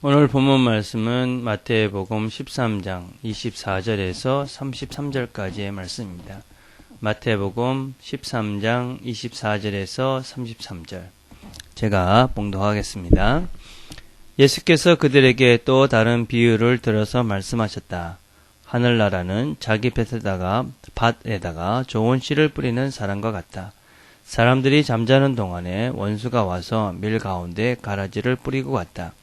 오늘 본문 말씀은 마태복음 13장 24절에서 33절까지의 말씀입니다. 마태복음 13장 24절에서 33절. 제가 봉독하겠습니다. 예수께서 그들에게 또 다른 비유를 들어서 말씀하셨다. 하늘나라는 자기 밭에다가 좋은 씨를 뿌리는 사람과 같다. 사람들이 잠자는 동안에 원수가 와서 밀 가운데 가라지를 뿌리고 갔다.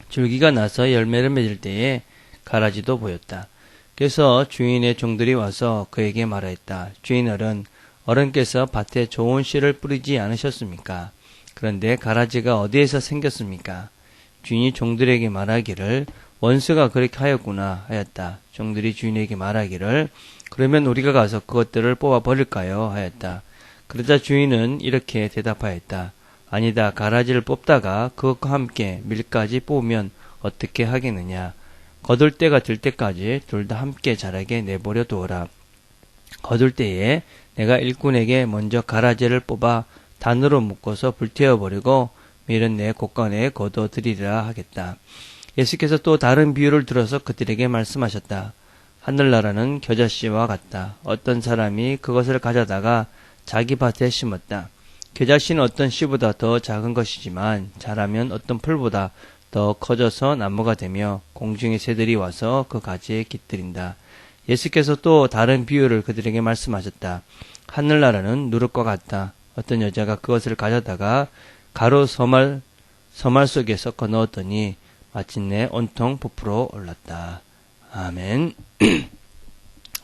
줄기가 나서 열매를 맺을 때에 가라지도 보였다. 그래서 주인의 종들이 와서 그에게 말하였다. 주인어른, 어른께서 밭에 좋은 씨를 뿌리지 않으셨습니까? 그런데 가라지가 어디에서 생겼습니까? 주인이 종들에게 말하기를 원수가 그렇게 하였구나 하였다. 종들이 주인에게 말하기를 그러면 우리가 가서 그것들을 뽑아 버릴까요? 하였다. 그러자 주인은 이렇게 대답하였다. 아니다. 가라지를 뽑다가 그것과 함께 밀까지 뽑으면 어떻게 하겠느냐. 거둘 때가 들 때까지 둘 다 함께 자라게 내버려 두어라. 거둘 때에 내가 일꾼에게 먼저 가라지를 뽑아 단으로 묶어서 불태워버리고 밀은 내 곳간에 거둬들이리라 하겠다. 예수께서 또 다른 비유를 들어서 그들에게 말씀하셨다. 하늘나라는 겨자씨와 같다. 어떤 사람이 그것을 가져다가 자기 밭에 심었다. 겨자씨는 어떤 씨보다 더 작은 것이지만 자라면 어떤 풀보다 더 커져서 나무가 되며 공중의 새들이 와서 그 가지에 깃들인다. 예수께서 또 다른 비유를 그들에게 말씀하셨다. 하늘나라는 누룩과 같다. 어떤 여자가 그것을 가져다가 가루 서말 속에 섞어 넣었더니 마침내 온통 부풀어 올랐다. 아멘.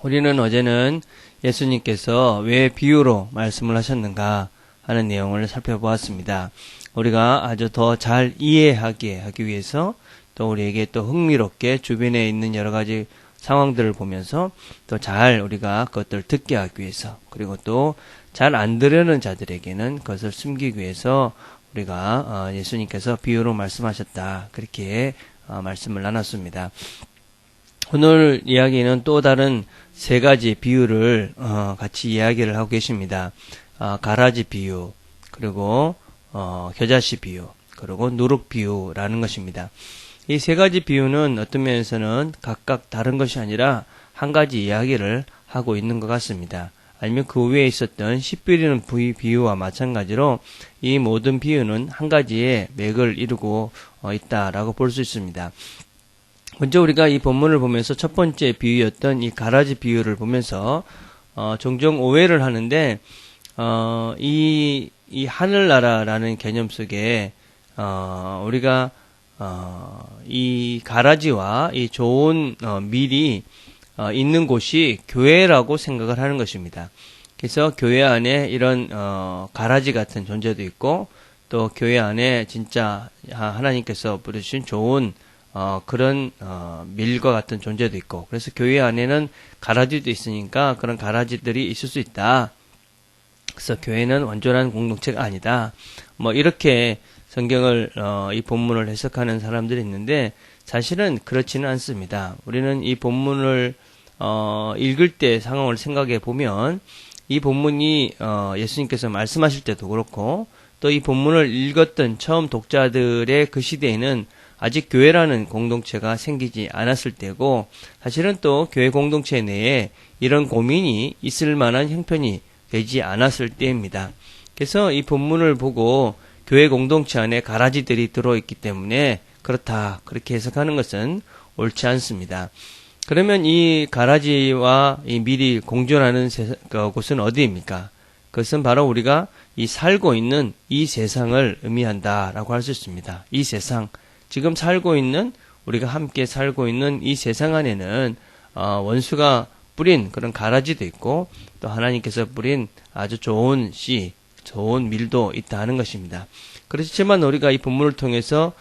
우리는 어제는 예수님께서 왜 비유로 말씀을 하셨는가 하는 내용을 살펴보았습니다. 우리가 아주 더 잘 이해하게 하기 위해서 또 우리에게 또 흥미롭게 주변에 있는 여러 가지 상황들을 보면서 또 잘 우리가 그것들을 듣게 하기 위해서 그리고 또 잘 안 들으는 자들에게는 그것을 숨기기 위해서 우리가 예수님께서 비유로 말씀하셨다. 그렇게 말씀을 나눴습니다. 오늘 이야기는 또 다른 세 가지 비유를 같이 이야기를 하고 계십니다. 가라지 비유, 그리고 겨자씨 비유, 그리고 누룩 비유라는 것입니다. 이 세 가지 비유는 어떤 면에서는 각각 다른 것이 아니라 한 가지 이야기를 하고 있는 것 같습니다. 아니면 그 위에 있었던 씨 뿌리는 비유와 마찬가지로 이 모든 비유는 한 가지의 맥을 이루고 있다라고 볼 수 있습니다. 먼저 우리가 이 본문을 보면서 첫 번째 비유였던 이 가라지 비유를 보면서 종종 오해를 하는데 이 하늘나라라는 개념 속에 우리가 이 가라지와 이 좋은 밀이 있는 곳이 교회라고 생각을 하는 것입니다. 그래서 교회 안에 이런 가라지 같은 존재도 있고 또 교회 안에 진짜 하나님께서 부르신 좋은 그런 밀과 같은 존재도 있고 그래서 교회 안에는 가라지도 있으니까 그런 가라지들이 있을 수 있다. 그래서 교회는 완전한 공동체가 아니다. 뭐 이렇게 성경을 이 본문을 해석하는 사람들이 있는데 사실은 그렇지는 않습니다. 우리는 이 본문을 읽을 때 상황을 생각해 보면 이 본문이 예수님께서 말씀하실 때도 그렇고 또 이 본문을 읽었던 처음 독자들의 그 시대에는 아직 교회라는 공동체가 생기지 않았을 때고 사실은 또 교회 공동체 내에 이런 고민이 있을 만한 형편이 되지 않았을 때입니다. 그래서 이 본문을 보고 교회 공동체 안에 가라지들이 들어있기 때문에 그렇다 그렇게 해석하는 것은 옳지 않습니다. 그러면 이 가라지와 이 밀이 공존하는 곳은 어디입니까? 그것은 바로 우리가 이 살고 있는 이 세상을 의미한다라고 할 수 있습니다. 이 세상, 지금 살고 있는 우리가 함께 살고 있는 이 세상 안에는 원수가 뿌린 그런 가라지도 있고 또 하나님께서 뿌린 아주 좋은 씨, 좋은 밀도 있다 하는 것입니다. 그렇지만 우리가 이 본문을 통해서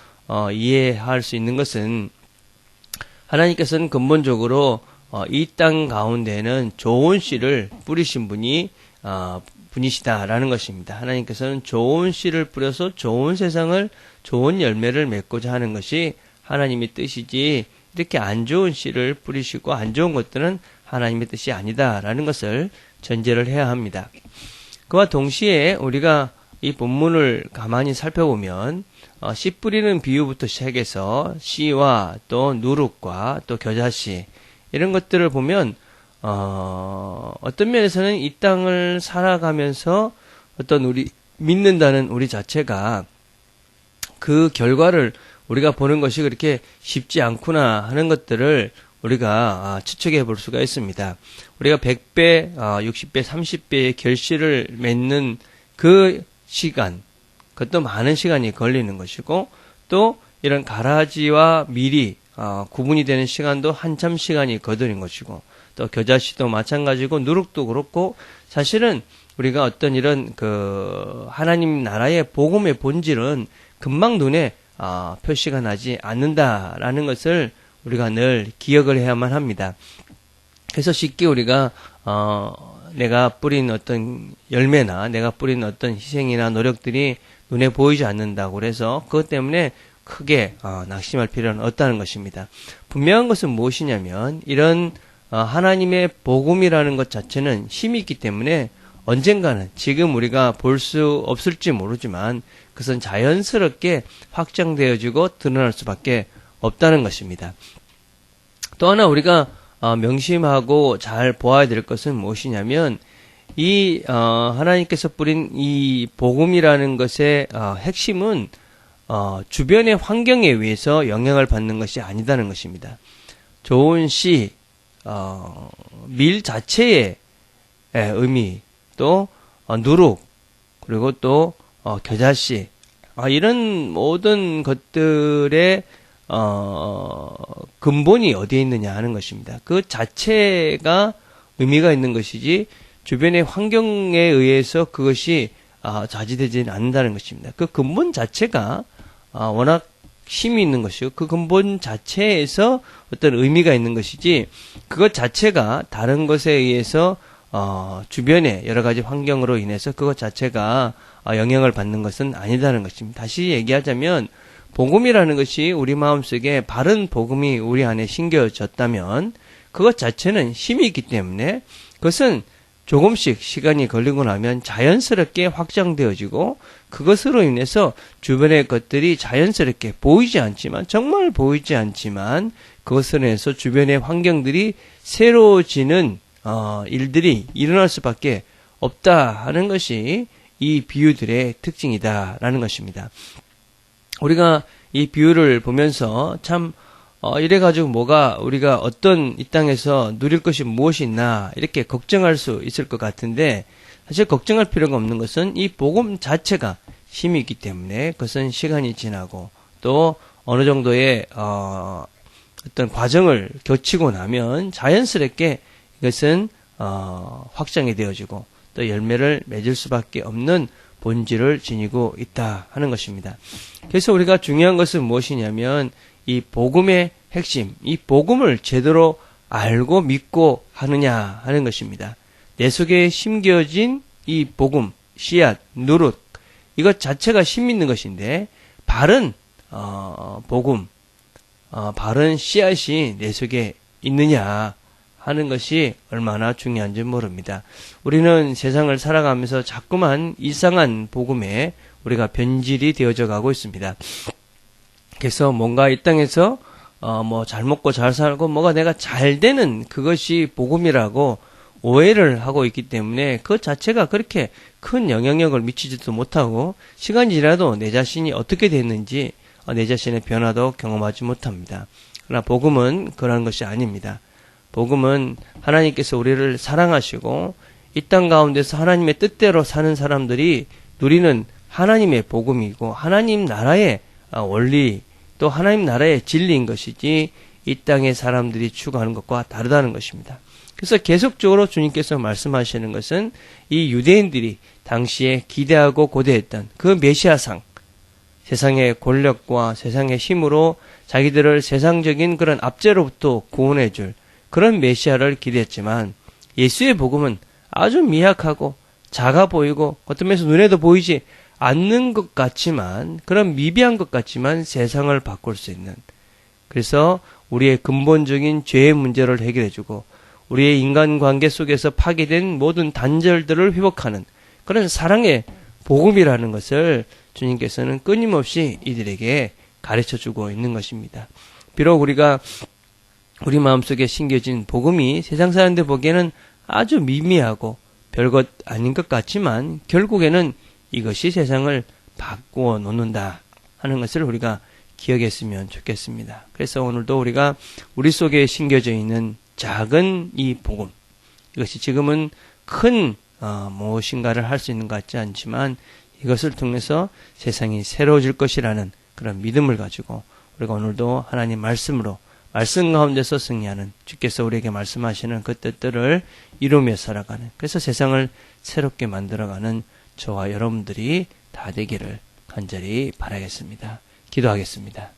이해할 수 있는 것은 하나님께서는 근본적으로 이 땅 가운데는 좋은 씨를 뿌리신 분이시다라는 것입니다. 하나님께서는 좋은 씨를 뿌려서 좋은 세상을 좋은 열매를 맺고자 하는 것이 하나님의 뜻이지 이렇게 안 좋은 씨를 뿌리시고 안 좋은 것들은 하나님의 뜻이 아니다라는 것을 전제를 해야 합니다. 그와 동시에 우리가 이 본문을 가만히 살펴보면 씨 뿌리는 비유부터 시작해서 씨와 또 누룩과 또 겨자씨 이런 것들을 보면 어떤 면에서는 이 땅을 살아가면서 어떤 우리 믿는다는 우리 자체가 그 결과를 우리가 보는 것이 그렇게 쉽지 않구나 하는 것들을 우리가 추측해 볼 수가 있습니다. 우리가 100배, 60배, 30배의 결실을 맺는 그 시간, 그것도 많은 시간이 걸리는 것이고 또 이런 가라지와 밀이 구분이 되는 시간도 한참 시간이 거두는 것이고 또 겨자씨도 마찬가지고 누룩도 그렇고 사실은 우리가 어떤 이런 그 하나님 나라의 복음의 본질은 금방 눈에 표시가 나지 않는다라는 것을 우리가 늘 기억을 해야만 합니다. 그래서 쉽게 우리가 내가 뿌린 어떤 열매나 내가 뿌린 어떤 희생이나 노력들이 눈에 보이지 않는다고 그래서 그것 때문에 크게 낙심할 필요는 없다는 것입니다. 분명한 것은 무엇이냐면 이런 하나님의 복음이라는 것 자체는 힘이 있기 때문에 언젠가는 지금 우리가 볼 수 없을지 모르지만 그것은 자연스럽게 확장되어지고 드러날 수밖에 없다는 것입니다. 또 하나 우리가 명심하고 잘 보아야 될 것은 무엇이냐면 이 하나님께서 뿌린 이 복음이라는 것의 핵심은 주변의 환경에 의해서 영향을 받는 것이 아니다는 것입니다. 좋은 씨, 밀 자체의 의미, 또 누룩, 그리고 또 겨자씨, 이런 모든 것들의 근본이 어디에 있느냐 하는 것입니다. 그 자체가 의미가 있는 것이지 주변의 환경에 의해서 그것이 좌지되지는 않는다는 것입니다. 그 근본 자체가 워낙 힘이 있는 것이고 그 근본 자체에서 어떤 의미가 있는 것이지 그것 자체가 다른 것에 의해서 주변의 여러 가지 환경으로 인해서 그것 자체가 영향을 받는 것은 아니다는 것입니다. 다시 얘기하자면 복음이라는 것이 우리 마음속에 바른 복음이 우리 안에 심겨졌다면 그것 자체는 힘이 있기 때문에 그것은 조금씩 시간이 걸리고 나면 자연스럽게 확장되어지고 그것으로 인해서 주변의 것들이 자연스럽게 보이지 않지만 정말 보이지 않지만 그것으로 인해서 주변의 환경들이 새로워지는 일들이 일어날 수밖에 없다 하는 것이 이 비유들의 특징이다라는 것입니다. 우리가 이 비유를 보면서 참 이래가지고 우리가 어떤 이 땅에서 누릴 것이 무엇이 있나 이렇게 걱정할 수 있을 것 같은데 사실 걱정할 필요가 없는 것은 이 복음 자체가 힘이 있기 때문에 그것은 시간이 지나고 또 어느 정도의 어떤 과정을 거치고 나면 자연스럽게 이것은 확장이 되어지고 또 열매를 맺을 수밖에 없는 본질을 지니고 있다 하는 것입니다. 그래서 우리가 중요한 것은 무엇이냐면 이 복음의 핵심, 이 복음을 제대로 알고 믿고 하느냐 하는 것입니다. 내 속에 심겨진 이 복음, 씨앗, 누룩 이것 자체가 힘 있는 것인데 바른 복음, 바른 씨앗이 내 속에 있느냐 하는 것이 얼마나 중요한지 모릅니다. 우리는 세상을 살아가면서 자꾸만 이상한 복음에 우리가 변질이 되어져 가고 있습니다. 그래서 뭔가 이 땅에서 잘 먹고 잘 살고 뭐가 내가 잘 되는 그것이 복음이라고 오해를 하고 있기 때문에 그 자체가 그렇게 큰 영향력을 미치지도 못하고 시간이 지나도 내 자신이 어떻게 됐는지 내 자신의 변화도 경험하지 못합니다. 그러나 복음은 그런 것이 아닙니다. 복음은 하나님께서 우리를 사랑하시고 이 땅 가운데서 하나님의 뜻대로 사는 사람들이 누리는 하나님의 복음이고 하나님 나라의 원리 또 하나님 나라의 진리인 것이지 이 땅의 사람들이 추구하는 것과 다르다는 것입니다. 그래서 계속적으로 주님께서 말씀하시는 것은 이 유대인들이 당시에 기대하고 고대했던 그 메시아상, 세상의 권력과 세상의 힘으로 자기들을 세상적인 그런 압제로부터 구원해 줄 그런 메시아를 기대했지만 예수의 복음은 아주 미약하고 작아 보이고 어떤 면에서 눈에도 보이지 않는 것 같지만 그런 미비한 것 같지만 세상을 바꿀 수 있는 그래서 우리의 근본적인 죄의 문제를 해결해주고 우리의 인간관계 속에서 파괴된 모든 단절들을 회복하는 그런 사랑의 복음이라는 것을 주님께서는 끊임없이 이들에게 가르쳐주고 있는 것입니다. 비록 우리가 우리 마음속에 심겨진 복음이 세상 사람들 보기에는 아주 미미하고 별것 아닌 것 같지만 결국에는 이것이 세상을 바꾸어 놓는다 하는 것을 우리가 기억했으면 좋겠습니다. 그래서 오늘도 우리가 우리 속에 심겨져 있는 작은 이 복음, 이것이 지금은 큰 무엇인가를 할 수 있는 것 같지 않지만 이것을 통해서 세상이 새로워질 것이라는 그런 믿음을 가지고 우리가 오늘도 하나님 말씀으로 말씀 가운데서 승리하는 주께서 우리에게 말씀하시는 그 뜻들을 이루며 살아가는, 그래서 세상을 새롭게 만들어가는 저와 여러분들이 다 되기를 간절히 바라겠습니다. 기도하겠습니다.